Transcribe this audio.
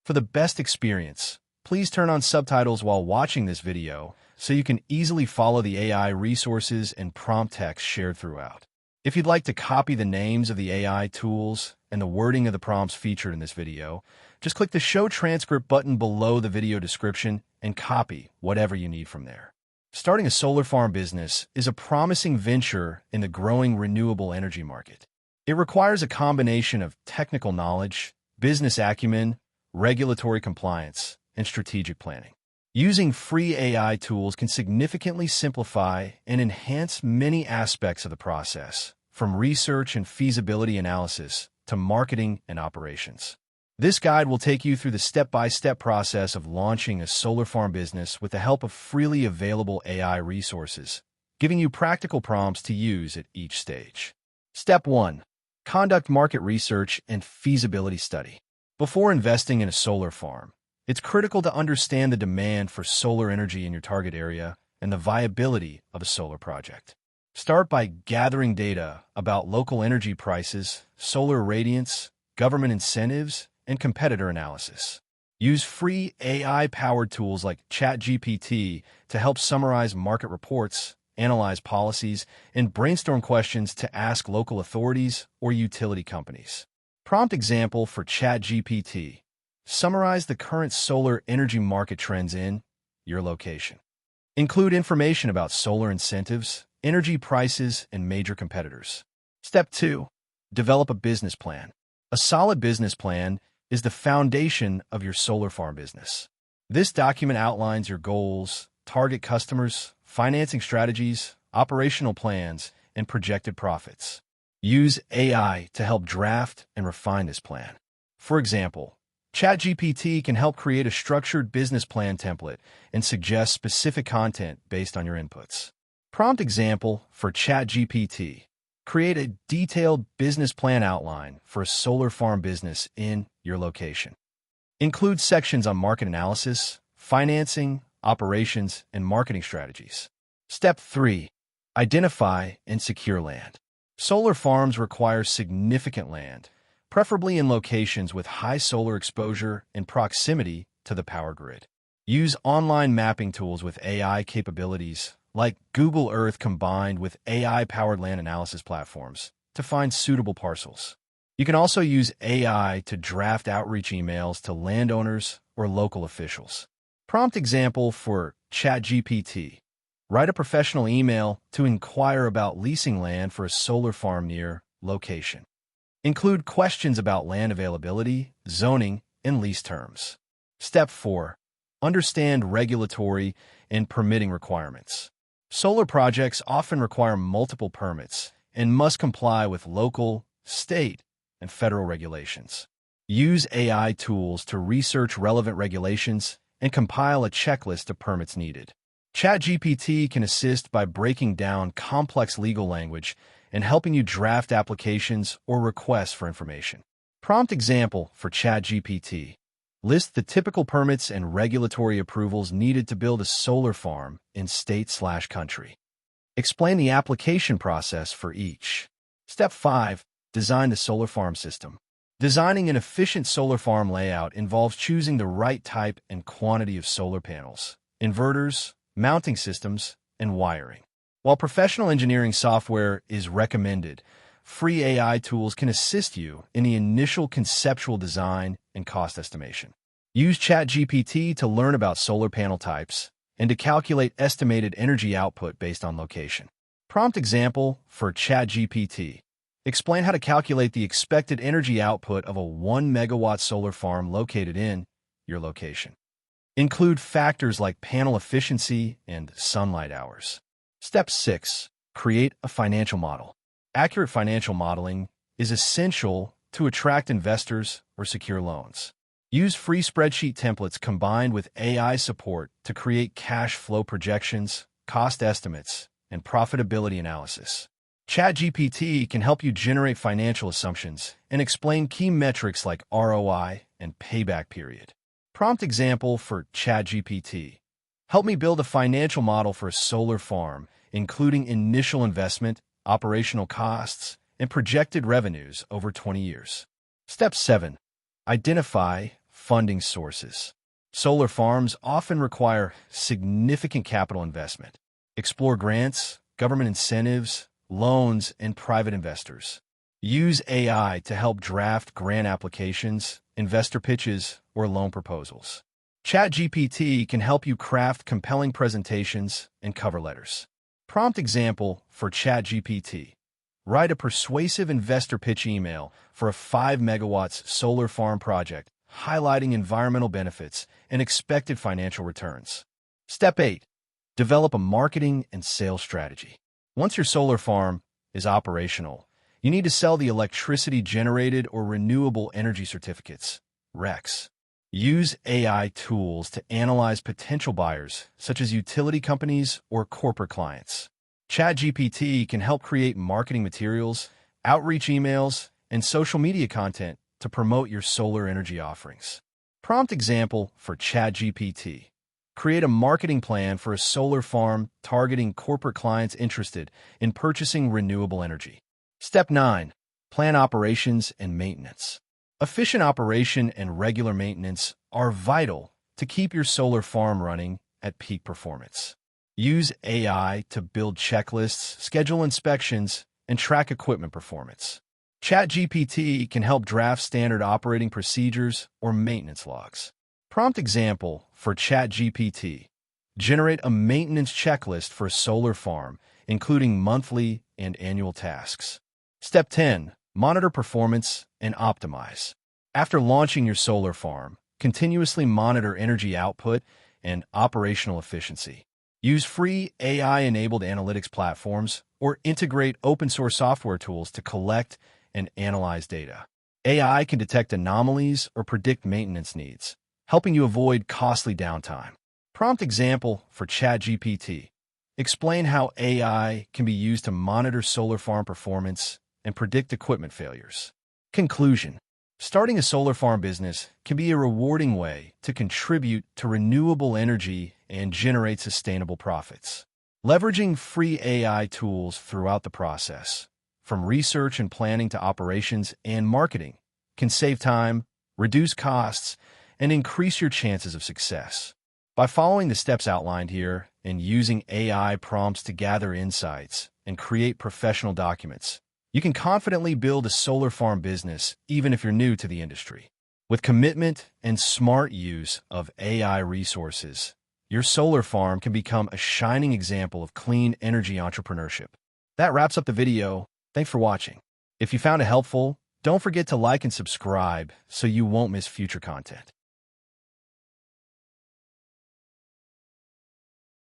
For the best experience, please turn on subtitles while watching this video so you can easily follow the AI resources and prompt text shared throughout. If you'd like to copy the names of the AI tools and the wording of the prompts featured in this video, just click the Show Transcript button below the video description and copy whatever you need from there. Starting a solar farm business is a promising venture in the growing renewable energy market. It requires a combination of technical knowledge, business acumen, regulatory compliance, and strategic planning. Using free AI tools can significantly simplify and enhance many aspects of the process, from research and feasibility analysis to marketing and operations. This guide will take you through the step-by-step process of launching a solar farm business with the help of freely available AI resources, giving you practical prompts to use at each stage. Step 1. Conduct market research and feasibility study. Before investing in a solar farm, it's critical to understand the demand for solar energy in your target area and the viability of a solar project. Start by gathering data about local energy prices, solar irradiance, government incentives, and competitor analysis. Use free AI-powered tools like ChatGPT to help summarize market reports, analyze policies, and brainstorm questions to ask local authorities or utility companies. Prompt example for ChatGPT. Summarize the current solar energy market trends in your location. Include information about solar incentives, energy prices, and major competitors. Step 2. Develop a business plan. A solid business plan is the foundation of your solar farm business. This document outlines your goals, target customers, financing strategies, operational plans, and projected profits. Use AI to help draft and refine this plan. For example, ChatGPT can help create a structured business plan template and suggest specific content based on your inputs. Prompt example for ChatGPT. Create a detailed business plan outline for a solar farm business in your location. Include sections on market analysis, financing, operations, and marketing strategies. Step 3. Identify and secure land. Solar farms require significant land, preferably in locations with high solar exposure and proximity to the power grid. Use online mapping tools with AI capabilities like Google Earth combined with AI-powered land analysis platforms to find suitable parcels. You can also use AI to draft outreach emails to landowners or local officials. Prompt example for ChatGPT. Write a professional email to inquire about leasing land for a solar farm near location. Include questions about land availability, zoning, and lease terms. Step 4. Understand regulatory and permitting requirements. Solar projects often require multiple permits and must comply with local, state, and federal regulations. Use AI tools to research relevant regulations and compile a checklist of permits needed. ChatGPT can assist by breaking down complex legal language and helping you draft applications or requests for information. Prompt example for ChatGPT. List the typical permits and regulatory approvals needed to build a solar farm in state/country. Explain the application process for each. Step 5. Design the solar farm system. Designing an efficient solar farm layout involves choosing the right type and quantity of solar panels, inverters, mounting systems, and wiring. While professional engineering software is recommended, free AI tools can assist you in the initial conceptual design and cost estimation. Use ChatGPT to learn about solar panel types and to calculate estimated energy output based on location. Prompt example for ChatGPT. Explain how to calculate the expected energy output of a 1 megawatt solar farm located in your location. Include factors like panel efficiency and sunlight hours. Step 6. Create a financial model. Accurate financial modeling is essential to attract investors or secure loans. Use free spreadsheet templates combined with AI support to create cash flow projections, cost estimates, and profitability analysis. ChatGPT can help you generate financial assumptions and explain key metrics like ROI and payback period. Prompt example for ChatGPT. Help me build a financial model for a solar farm, including initial investment, operational costs, and projected revenues over 20 years. Step 7. Identify, funding sources. Solar farms often require significant capital investment. Explore grants, government incentives, loans, and private investors. Use AI to help draft grant applications, investor pitches, or loan proposals. ChatGPT can help you craft compelling presentations and cover letters. Prompt example for ChatGPT. Write a persuasive investor pitch email for a 5 megawatts solar farm project, highlighting environmental benefits and expected financial returns. Step 8. Develop a marketing and sales strategy. Once your solar farm is operational, you need to sell the electricity generated or renewable energy certificates, RECs. Use AI tools to analyze potential buyers, such as utility companies or corporate clients. ChatGPT can help create marketing materials, outreach emails, and social media content to promote your solar energy offerings. Prompt example for ChatGPT. Create a marketing plan for a solar farm targeting corporate clients interested in purchasing renewable energy. Step 9. Plan operations and maintenance. Efficient operation and regular maintenance are vital to keep your solar farm running at peak performance. Use AI to build checklists, schedule inspections, and track equipment performance. ChatGPT can help draft standard operating procedures or maintenance logs. Prompt example for ChatGPT. Generate a maintenance checklist for a solar farm, including monthly and annual tasks. Step 10. Monitor performance and optimize. After launching your solar farm, continuously monitor energy output and operational efficiency. Use free AI-enabled analytics platforms or integrate open-source software tools to collect and analyze data. AI can detect anomalies or predict maintenance needs, helping you avoid costly downtime. Prompt example for ChatGPT. Explain how AI can be used to monitor solar farm performance and predict equipment failures. Conclusion. Starting a solar farm business can be a rewarding way to contribute to renewable energy and generate sustainable profits. Leveraging free AI tools throughout the process, from research and planning to operations and marketing, can save time, reduce costs, and increase your chances of success. By following the steps outlined here and using AI prompts to gather insights and create professional documents, you can confidently build a solar farm business even if you're new to the industry. With commitment and smart use of AI resources, your solar farm can become a shining example of clean energy entrepreneurship. That wraps up the video. Thanks for watching. If you found it helpful, don't forget to like and subscribe so you won't miss future content.